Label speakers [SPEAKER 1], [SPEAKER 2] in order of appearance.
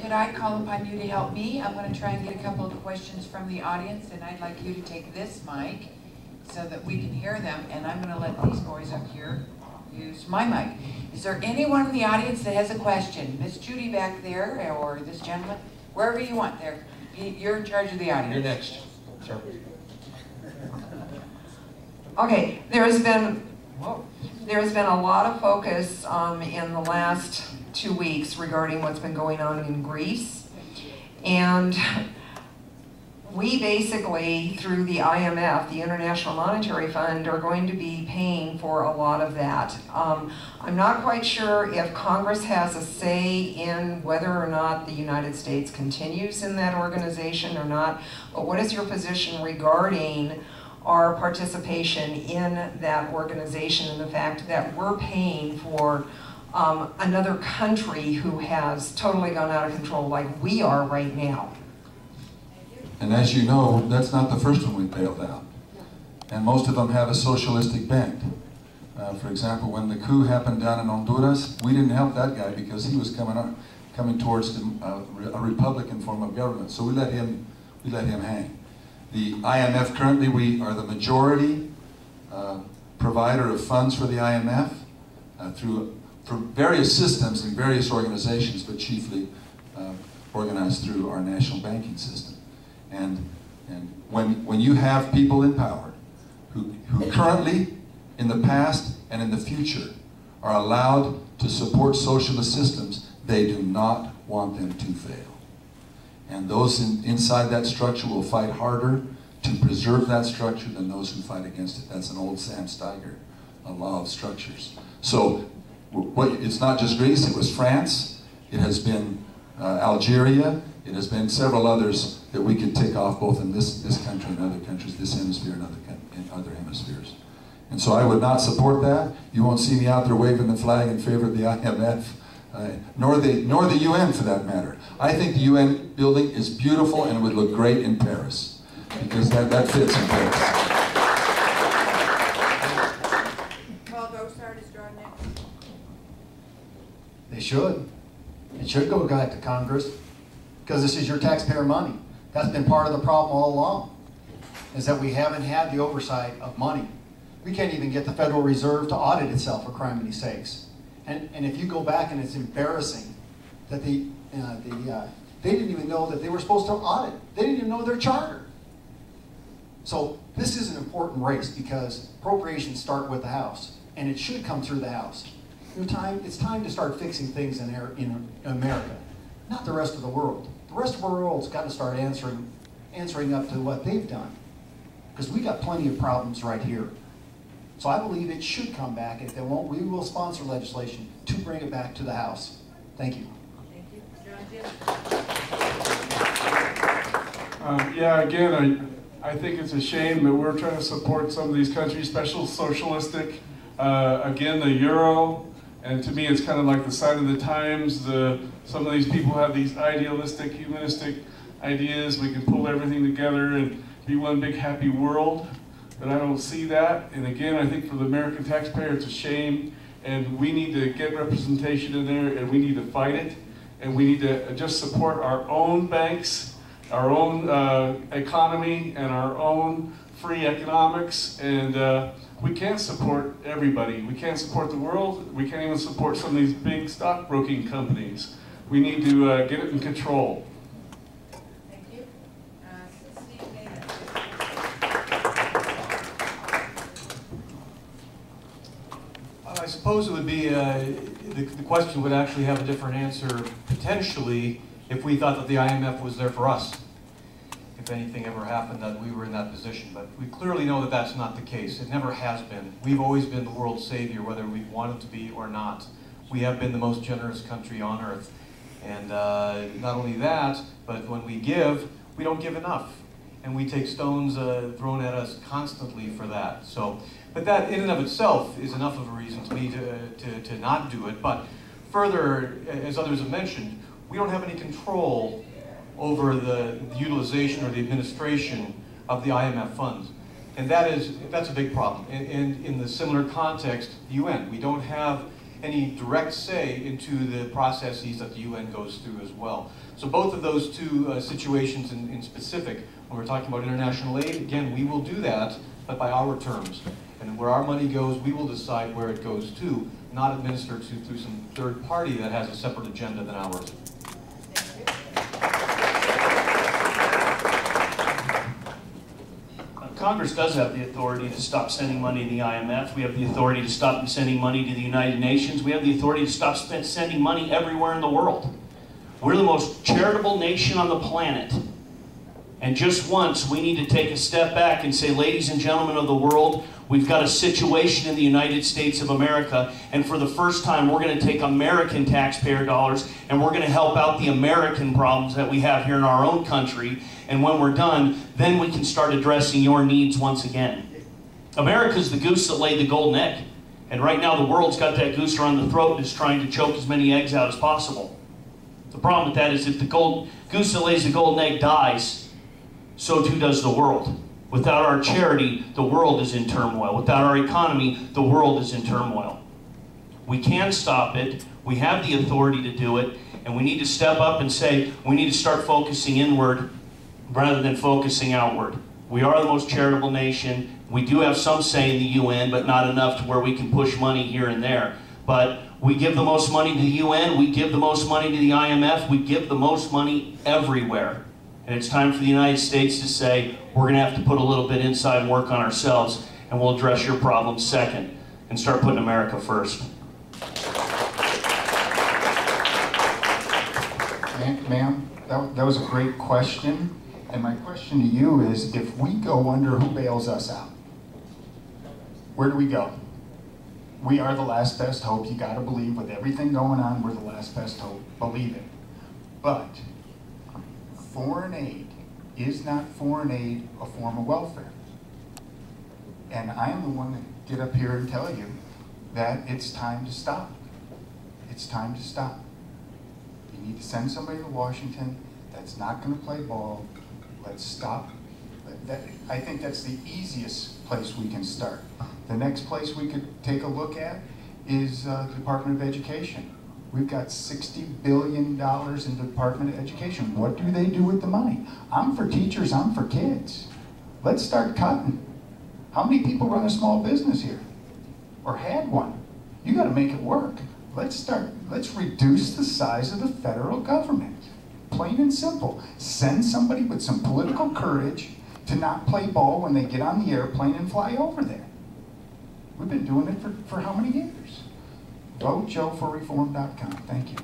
[SPEAKER 1] could I call upon you to help me? I'm going to try and get a couple of questions from the audience, and I'd like you to take this mic so that we can hear them, and I'm going to let these boys up here use my mic. Is there anyone in the audience that has a question? Miss Judy back there, or this gentleman, wherever you want there. You're in charge of the audience.
[SPEAKER 2] You're next, sir.
[SPEAKER 3] Okay, there has been a lot of focus in the last 2 weeks regarding what's been going on in Greece, and we basically, through the IMF, the International Monetary Fund, are going to be paying for a lot of that. I'm not quite sure if Congress has a say in whether or not the United States continues in that organization or not, but what is your position regarding our participation in that organization and the fact that we're paying for another country who has totally gone out of control like we are right now?
[SPEAKER 4] And as you know, that's not the first one we bailed out. And most of them have a socialistic bent. For example, when the coup happened down in Honduras, we didn't help that guy because he was coming towards a Republican form of government. So we let him hang. The IMF, currently we are the majority provider of funds for the IMF through various systems and various organizations, but chiefly organized through our national banking system. And when you have people in power who currently, in the past and in the future, are allowed to support socialist systems, they do not want them to fail. And those inside that structure will fight harder to preserve that structure than those who fight against it. That's an old Sam Steiger law of structures. So it's not just Greece, it was France, it has been Algeria, it has been several others that we could tick off both in this country and other countries, this hemisphere and other hemispheres. And so I would not support that. You won't see me out there waving the flag in favor of the IMF, nor the UN for that matter. I think the UN building is beautiful and it would look great in Paris, because that fits in Paris.
[SPEAKER 5] They should. It should go back to Congress, because this is your taxpayer money. That's been part of the problem all along, is that we haven't had the oversight of money. We can't even get the Federal Reserve to audit itself, for criminy sakes. And if you go back, and it's embarrassing that they didn't even know that they were supposed to audit. They didn't even know their charter. So this is an important race, because appropriations start with the House, and it should come through the House. It's time to start fixing things in America, not the rest of the world. The rest of the world's got to start answering up to what they've done, because we got plenty of problems right here. So I believe it should come back. If they won't, we will sponsor legislation to bring it back to the House. Thank you.
[SPEAKER 1] Thank you.
[SPEAKER 6] Yeah, again, I think it's a shame that we're trying to support some of these countries, especially socialistic. Again, the euro, and to me it's kind of like the sign of the times. Some of these people have these idealistic, humanistic ideas. We can pull everything together and be one big happy world. But I don't see that. And again, I think for the American taxpayer, it's a shame. And we need to get representation in there, and we need to fight it. And we need to just support our own banks, our own economy, and our own free economics. And we can't support everybody. We can't support the world. We can't even support some of these big stockbroking companies. We need to get it in control.
[SPEAKER 1] Thank you.
[SPEAKER 7] I suppose it would be, the question would actually have a different answer potentially if we thought that the IMF was there for us. If anything ever happened that we were in that position. But we clearly know that that's not the case. It never has been. We've always been the world's savior, whether we wanted to be or not. We have been the most generous country on earth. And not only that, but when we give, we don't give enough. And we take stones thrown at us constantly for that. So, but that in and of itself is enough of a reason to me to not do it. But further, as others have mentioned, we don't have any control over the utilization or the administration of the IMF funds. And that's a big problem. And in the similar context, the UN, we don't have any direct say into the processes that the UN goes through as well. So both of those two situations in specific, when we're talking about international aid, again, we will do that, but by our terms. And where our money goes, we will decide where it goes to, not administered through some third party that has a separate agenda than ours.
[SPEAKER 2] Congress does have the authority to stop sending money to the IMF. We have the authority to stop sending money to the United Nations. We have the authority to stop sending money everywhere in the world. We're the most charitable nation on the planet. And just once, we need to take a step back and say, ladies and gentlemen of the world, we've got a situation in the United States of America, and for the first time, we're going to take American taxpayer dollars, and we're going to help out the American problems that we have here in our own country. And when we're done, then we can start addressing your needs once again. America's the goose that laid the golden egg. And right now, the world's got that goose around the throat and is trying to choke as many eggs out as possible. The problem with that is if the goose that lays the golden egg dies, so too does the world. Without our charity, the world is in turmoil. Without our economy, the world is in turmoil. We can stop it. We have the authority to do it. And we need to step up and say, we need to start focusing inward rather than focusing outward. We are the most charitable nation. We do have some say in the UN, but not enough to where we can push money here and there. But we give the most money to the UN. We give the most money to the IMF. We give the most money everywhere. And it's time for the United States to say, we're going to have to put a little bit inside and work on ourselves, and we'll address your problems second, and start putting America first.
[SPEAKER 8] Ma'am, that was a great question. And my question to you is, if we go under, who bails us out? Where do we go? We are the last best hope. You got to believe, with everything going on, we're the last best hope. Believe it. But foreign aid is not foreign aid a form of welfare. And I am the one to get up here and tell you that it's time to stop. It's time to stop. You need to send somebody to Washington that's not going to play ball. Let's stop. I think that's the easiest place we can start. The next place we could take a look at is the Department of Education. We've got $60 billion in the Department of Education. What do they do with the money? I'm for teachers, I'm for kids. Let's start cutting. How many people run a small business here? Or had one? You gotta make it work. Let's reduce the size of the federal government. Plain and simple. Send somebody with some political courage to not play ball when they get on the airplane and fly over there. We've been doing it for how many years? Vote JoeForReform.com. Thank you.